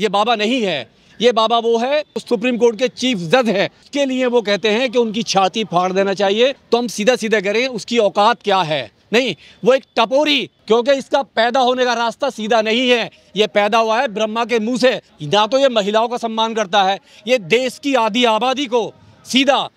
ये बाबा नहीं है। ये बाबा वो है सुप्रीम कोर्ट के चीफ जज है। इसके लिए वो कहते हैं कि उनकी छाती फाड़ देना चाहिए। तो हम सीधा सीधा करें उसकी औकात क्या है? नहीं, वो एक टपोरी, क्योंकि इसका पैदा होने का रास्ता सीधा नहीं है। ये पैदा हुआ है ब्रह्मा के मुंह से। ना तो ये महिलाओं का सम्मान करता है, ये देश की आधी आबादी को सीधा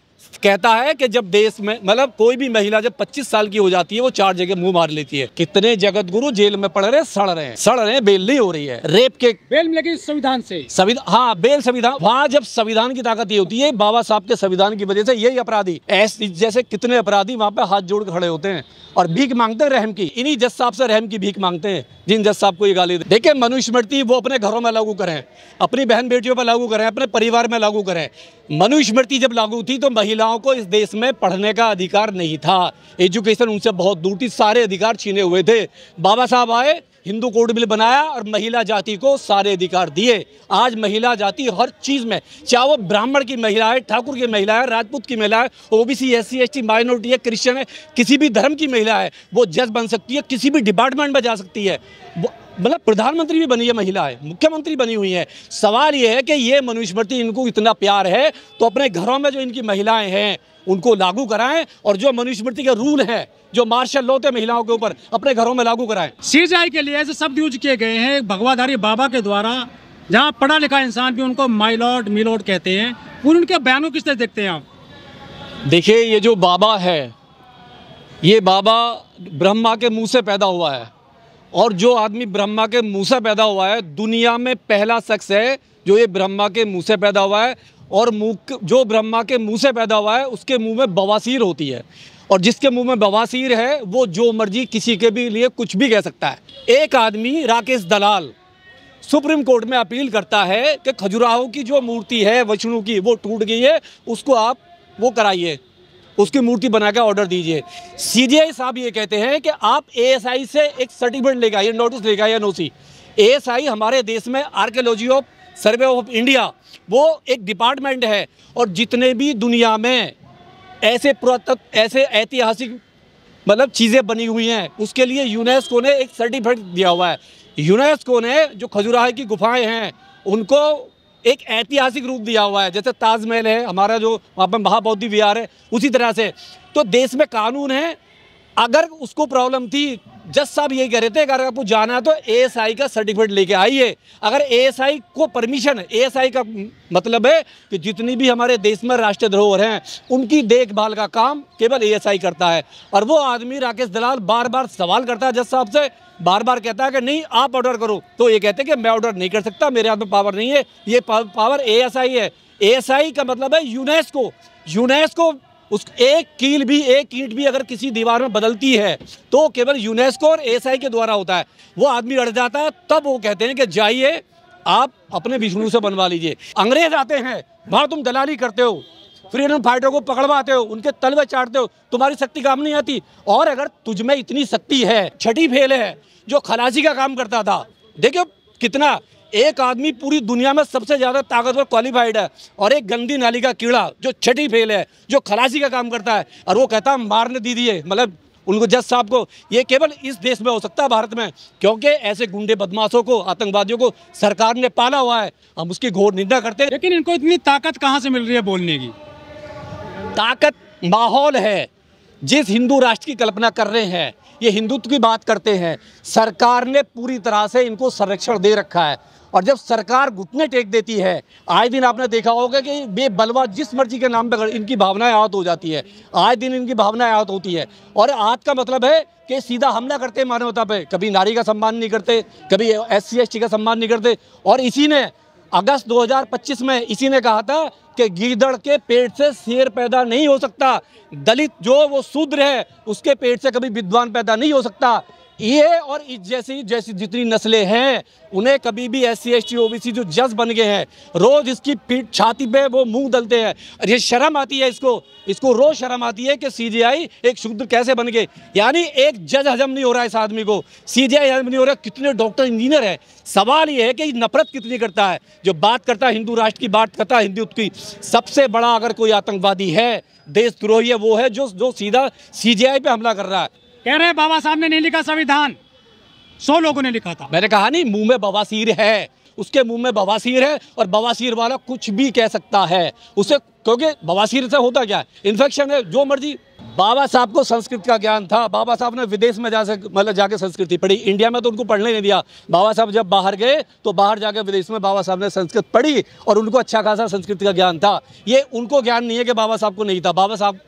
कहता है कि जब देश में मतलब कोई भी महिला जब 25 साल की हो जाती है वो 4 जगह मुंह मार लेती है। कितने जगत गुरु जेल में पड़ रहे, सड़ रहे हैं, बेल नहीं हो रही है। रेप के बेल मिलेगी संविधान से, हाँ बेल संविधान। वहाँ जब संविधान की ताकत ये होती है, बाबा साहब के संविधान की वजह से यही अपराधी ऐसे जैसे कितने अपराधी वहाँ पे हाथ जोड़ खड़े होते हैं और भीख मांगते हैं रहम की। इन्हीं जज साहब से रहम की भीख मांगते हैं, जिन जज साहब को ये गाली देखिए। मनुस्मृति वो अपने घरों में लागू करें, अपनी बहन बेटियों पर लागू करें, अपने परिवार में लागू करें। मनुस्मृति जब लागू थी तो महिलाओं को इस देश में पढ़ने का अधिकार नहीं था, एजुकेशन उनसे बहुत दूर थी, सारे अधिकार छीने हुए थे। बाबा साहब आए, हिंदू कोड बिल बनाया और महिला जाति को सारे अधिकार दिए। आज महिला जाति हर चीज़ में, चाहे वो ब्राह्मण की महिला है, ठाकुर की महिला है, राजपूत की महिला है, ओबीसी SC ST माइनॉरिटी है, क्रिश्चियन है, किसी भी धर्म की महिला है, वो जज बन सकती है, किसी भी डिपार्टमेंट में जा सकती है। मतलब प्रधानमंत्री भी बनी है महिला है, मुख्यमंत्री बनी हुई है। सवाल ये है कि ये मनुस्मृति इनको इतना प्यार है तो अपने घरों में जो इनकी महिलाएं हैं उनको लागू कराएं, और जो मनुस्मृति के रूल हैं, जो मार्शल लॉ थे महिलाओं के ऊपर, अपने घरों में लागू कराएं। CJI के लिए ऐसे शब्द यूज किए गए हैं भगवाधारी बाबा के द्वारा, जहाँ पढ़ा लिखा इंसान भी उनको माई लॉर्ड मी लॉर्ड कहते हैं। उनके बयानों किस तरह देखते हैं आप? देखिए, ये जो बाबा है, ये बाबा ब्रह्मा के मुंह से पैदा हुआ है, और जो आदमी ब्रह्मा के मुंह से पैदा हुआ है दुनिया में पहला शख्स है जो ये ब्रह्मा के मुंह से पैदा हुआ है। और जो ब्रह्मा के मुंह से पैदा हुआ है उसके मुंह में बवासीर होती है, और जिसके मुंह में बवासीर है वो जो मर्जी किसी के भी लिए कुछ भी कह सकता है। एक आदमी राकेश दलाल सुप्रीम कोर्ट में अपील करता है कि खजुराहो की जो मूर्ति है विष्णु की वो टूट गई है, उसको आप वो कराइए, उसकी मूर्ति बना के ऑर्डर दीजिए। CJI साहब ये कहते हैं कि आप ASI से एक सर्टिफिकेट लेकर आइए, नोटिस लेकर आइए, NOC। ASI हमारे देश में archaeology of survey of India वो एक डिपार्टमेंट है, और जितने भी दुनिया में ऐसे पुरातत्व ऐसे ऐतिहासिक मतलब चीज़ें बनी हुई हैं उसके लिए यूनेस्को ने एक सर्टिफिकेट दिया हुआ है। यूनेस्को ने जो खजुराहो की गुफाएं हैं उनको एक ऐतिहासिक रूप दिया हुआ है, जैसे ताजमहल है हमारा जो वहाँ पर महाबौद्धि विहार है, उसी तरह से। तो देश में कानून है। अगर उसको प्रॉब्लम थी, जज साहब यही कह रहे थे अगर आपको जाना है तो ASI का सर्टिफिकेट लेके आइए। अगर ASI को परमिशन है, ASI का मतलब है कि जितनी भी हमारे देश में राष्ट्रीय धरोहर हैं उनकी देखभाल का काम केवल ASI करता है। और वो आदमी राकेश दलाल बार बार सवाल करता है जज साहब से, बार बार कहता है कि नहीं आप ऑर्डर करो, तो ये कहते हैं कि मैं ऑर्डर नहीं कर सकता, मेरे हाथ में पावर नहीं है, ये पावर ASI है। ASI का मतलब है यूनेस्को उस एक ईंट भी अगर किसी दीवार में बदलती है तो केवल यूनेस्को और ASI के द्वारा होता है। वो आदमी अड़ जाता है, तब वो कहते हैं कि जाइए आप अपने विष्णु से बनवा लीजिए। अंग्रेज आते हैं, वहाँ तुम दलाली करते हो, फ्रीडम फाइटर को पकड़वाते हो, उनके तलवे चाटते हो, तुम्हारी शक्ति काम नहीं आती। और अगर तुझमें इतनी शक्ति है, छठी फेल है, जो खलासी का काम करता था, देखियो कितना एक आदमी पूरी दुनिया में सबसे ज़्यादा ताकतवर क्वालिफाइड है, और एक गंदी नाली का कीड़ा जो छठी फेल है, जो खलासी का काम करता है, और वो कहता है मारने दीजिए, मतलब उनको जज साहब को। ये केवल इस देश में हो सकता है, भारत में, क्योंकि ऐसे गुंडे बदमाशों को, आतंकवादियों को सरकार ने पाला हुआ है। हम उसकी घोर निंदा करते हैं। लेकिन इनको इतनी ताकत कहाँ से मिल रही है बोलने की? ताकत माहौल है। जिस हिंदू राष्ट्र की कल्पना कर रहे हैं, ये हिंदुत्व की बात करते हैं, सरकार ने पूरी तरह से इनको संरक्षण दे रखा है। और जब सरकार घुटने टेक देती है, आए दिन आपने देखा होगा कि बेबलवा जिस मर्जी के नाम पर इनकी भावनाएं आहत हो जाती है, आए दिन इनकी भावनाएं आहत होती है। और आहत का मतलब है कि सीधा हमला करते हैं मानवता पे, कभी नारी का सम्मान नहीं करते, कभी SC ST का सम्मान नहीं करते। और इसी ने अगस्त 2025 में इसी ने कहा था कि गीदड़ के पेट से शेर पैदा नहीं हो सकता, दलित जो वो शूद्र है उसके पेट से कभी विद्वान पैदा नहीं हो सकता। ये और जैसी जितनी नस्लें हैं उन्हें कभी भी SC ST OBC जो जज बन गए हैं, रोज इसकी पीठ छाती पे वो मुंह दलते हैं। और ये शर्म आती है, इसको रोज शर्म आती है कि CJI एक शूद्र कैसे बन गए। यानी एक जज हजम नहीं हो रहा है इस आदमी को, CJI हजम नहीं हो रहा। कितने डॉक्टर इंजीनियर है। सवाल ये है कि नफरत कितनी करता है। जो बात करता है हिंदू राष्ट्र की, बात करता है हिंदुत्व की, सबसे बड़ा अगर कोई आतंकवादी है, देशद्रोही है, वो है जो सीधा CJI पे हमला कर रहा है। कह रहे हैं बाबा साहब ने नहीं लिखा संविधान, 100 लोगों ने लिखा था। मैंने कहा नहीं, मुंह में बवासीर है, उसके मुंह में बवासीर है और बवासीर वाला कुछ भी कह सकता है उसे, क्योंकि बवासीर से होता क्या है, इन्फेक्शन है, जो मर्जी। बाबा साहब को संस्कृत का ज्ञान था, बाबा साहब ने विदेश में जाके संस्कृति पढ़ी, इंडिया में तो उनको पढ़ने नहीं दिया। बाबा साहब जब बाहर गए तो बाहर जाके विदेश में बाबा साहब ने संस्कृत पढ़ी और उनको अच्छा खासा संस्कृत का ज्ञान था। ये उनको ज्ञान नहीं है कि बाबा साहब को नहीं था। बाबा साहब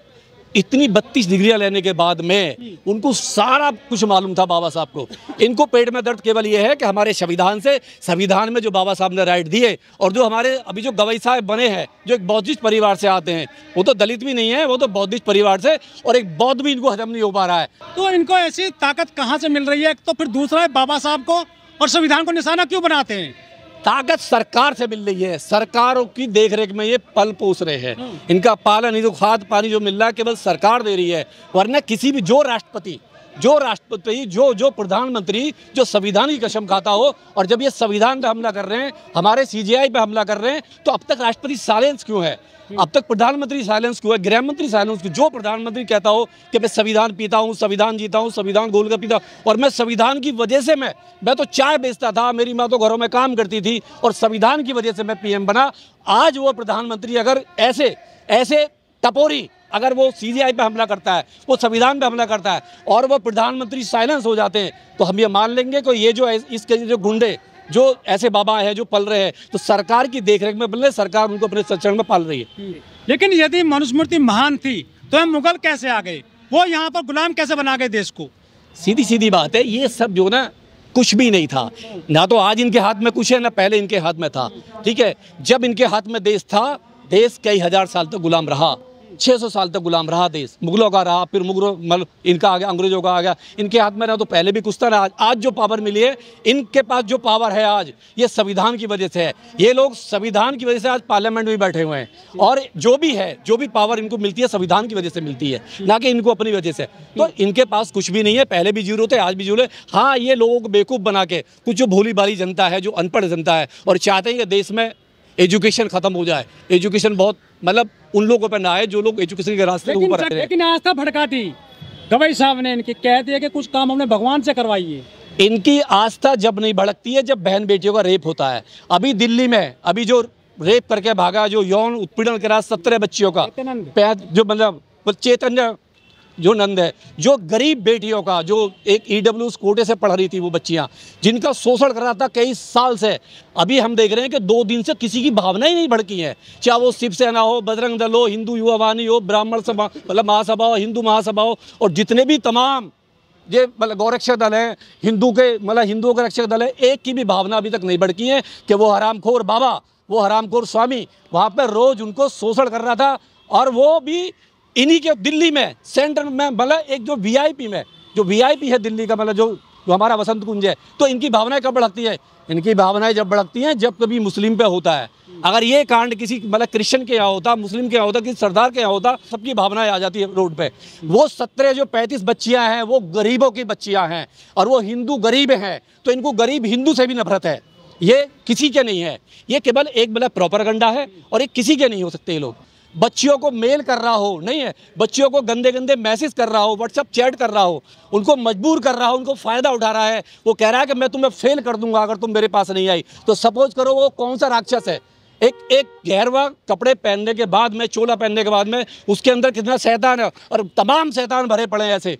इतनी 32 डिग्रियां लेने के बाद में उनको सारा कुछ मालूम था बाबा साहब को। इनको पेट में दर्द केवल ये है कि हमारे संविधान में जो बाबा साहब ने राइट दिए, और जो हमारे अभी जो गवई साहब बने हैं जो एक बौद्धिस्ट परिवार से आते हैं, वो तो दलित भी नहीं है, वो तो बौद्धिस्ट परिवार से, और एक बौद्ध भी इनको हजम नहीं हो पा रहा है। तो इनको ऐसी ताकत कहाँ से मिल रही है? तो फिर दूसरा है, बाबा साहब को और संविधान को निशाना क्यों बनाते हैं? ताकत सरकार से मिल रही है, सरकारों की देखरेख में ये पल पोस रहे हैं। इनका पालन, जो खाद पानी जो मिल रहा है केवल सरकार दे रही है, वरना किसी भी जो राष्ट्रपति जो प्रधानमंत्री जो संविधान की कसम खाता हो, और जब ये संविधान पे हमला कर रहे हैं, हमारे सीजेआई पे हमला कर रहे हैं, तो अब तक राष्ट्रपति साइलेंस क्यों है? अब तक प्रधानमंत्री साइलेंस क्यों है? गृह मंत्री साइलेंस क्यों? जो प्रधानमंत्री कहता हो कि मैं संविधान पीता हूँ, संविधान जीता हूँ, संविधान गोल का पीता, और मैं संविधान की वजह से मैं तो चाय बेचता था, मेरी माँ तो घरों में काम करती थी, और संविधान की वजह से मैं पीएम बना। आज वो प्रधानमंत्री अगर ऐसे टपोरी अगर वो सीजेआई पे हमला करता है, वो संविधान पे हमला करता है, और वो प्रधानमंत्री साइलेंस हो जाते हैं, तो हम ये मान लेंगे कि ये जो इसके जो गुंडे जो ऐसे बाबा हैं जो पल रहे हैं, तो सरकार की देखरेख में पल रहे, सरकार उनको अपने सचरण में पाल रही है। लेकिन यदि मनुस्मृति महान थी तो हम मुगल कैसे आ गए? वो यहाँ पर गुलाम कैसे बना गए देश को? सीधी बात है, ये सब जो ना कुछ भी नहीं था, ना तो आज इनके हाथ में कुछ है, ना पहले इनके हाथ में था। ठीक है, जब इनके हाथ में देश था, देश कई हजार साल तक गुलाम रहा, 600 साल तक गुलाम रहा देश, मुगलों का रहा, फिर मतलब इनका आ गया, अंग्रेजों का आ गया, इनके हाथ में रहा तो पहले भी कुछ था। आज जो पावर मिली है, इनके पास जो पावर है आज, ये संविधान की वजह से है। ये लोग संविधान की वजह से आज पार्लियामेंट में बैठे हुए हैं, और जो भी पावर इनको मिलती है संविधान की वजह से मिलती है, ना कि इनको अपनी वजह से। तो इनके पास कुछ भी नहीं है, पहले भी जीरो थे, आज भी जीरो है। हाँ, ये लोगों को बेवकूफ़ बना के कुछ जो भोली भाली जनता है, जो अनपढ़ जनता है, और चाहते हैं कि देश में एजुकेशन खत्म हो जाए, एजुकेशन बहुत मतलब उन लोगों पर ना आए जो लोग एजुकेशन के रास्ते ऊपर रहते हैं। लेकिन आस्था भड़काती गवई साहब ने इनकी कह दिया कि कुछ काम हमने भगवान से करवाइए। इनकी आस्था जब नहीं भड़कती है जब बहन बेटियों का रेप होता है। अभी दिल्ली में जो रेप करके भागा, जो यौन उत्पीड़न करा 17 बच्चियों का, जो मतलब चैतन्य जो नंद है, जो गरीब बेटियों का, जो एक ईडब्ल्यूएस कोटे से पढ़ रही थी वो बच्चियां, जिनका शोषण कर रहा था कई साल से। अभी हम देख रहे हैं कि 2 दिन से किसी की भावना ही नहीं भड़की है, चाहे वो शिवसेना हो, बजरंग दल हो, हिंदू युवा वाहिनी हो, ब्राह्मण सभा मतलब महासभा हो, हिंदू महासभा हो, और जितने भी तमाम ये मतलब गौरक्षक दल हैं, हिंदुओं के रक्षक दल है, एक की भी भावना अभी तक नहीं भड़की है कि वो हरामखोर बाबा, वो हरामखोर स्वामी वहाँ पर रोज़ उनको शोषण कर रहा था। और वो भी इन्हीं के दिल्ली में सेंटर में, मतलब एक जो वीआईपी है दिल्ली का, मतलब जो हमारा वसंत कुंज है, तो इनकी भावनाएं कब भड़कती है? इनकी भावनाएं जब भड़कती हैं जब कभी मुस्लिम पे होता है। अगर ये कांड किसी मतलब क्रिश्चियन के यहाँ होता, मुस्लिम के यहाँ होता, किसी सरदार के यहाँ होता, सबकी भावनाएं आ जाती है रोड पे। वो 17 जो 35 बच्चियाँ हैं वो गरीबों की बच्चियाँ हैं, और वो हिंदू गरीब हैं, तो इनको गरीब हिंदू से भी नफरत है। ये किसी के नहीं है, ये केवल एक मतलब प्रोपेगेंडा है, और ये किसी के नहीं हो सकते। ये लोग बच्चियों को मेल कर रहा हो, नहीं है, बच्चियों को गंदे गंदे मैसेज कर रहा हो, व्हाट्सएप चैट कर रहा हो, उनको मजबूर कर रहा हो, उनको फ़ायदा उठा रहा है। वो कह रहा है कि मैं तुम्हें फेल कर दूंगा अगर तुम मेरे पास नहीं आई। तो सपोज करो वो कौन सा राक्षस है? एक गहरवा कपड़े पहनने के बाद में, चोला पहनने के बाद में उसके अंदर कितना शैतान है, और तमाम शैतान भरे पड़े हैं ऐसे।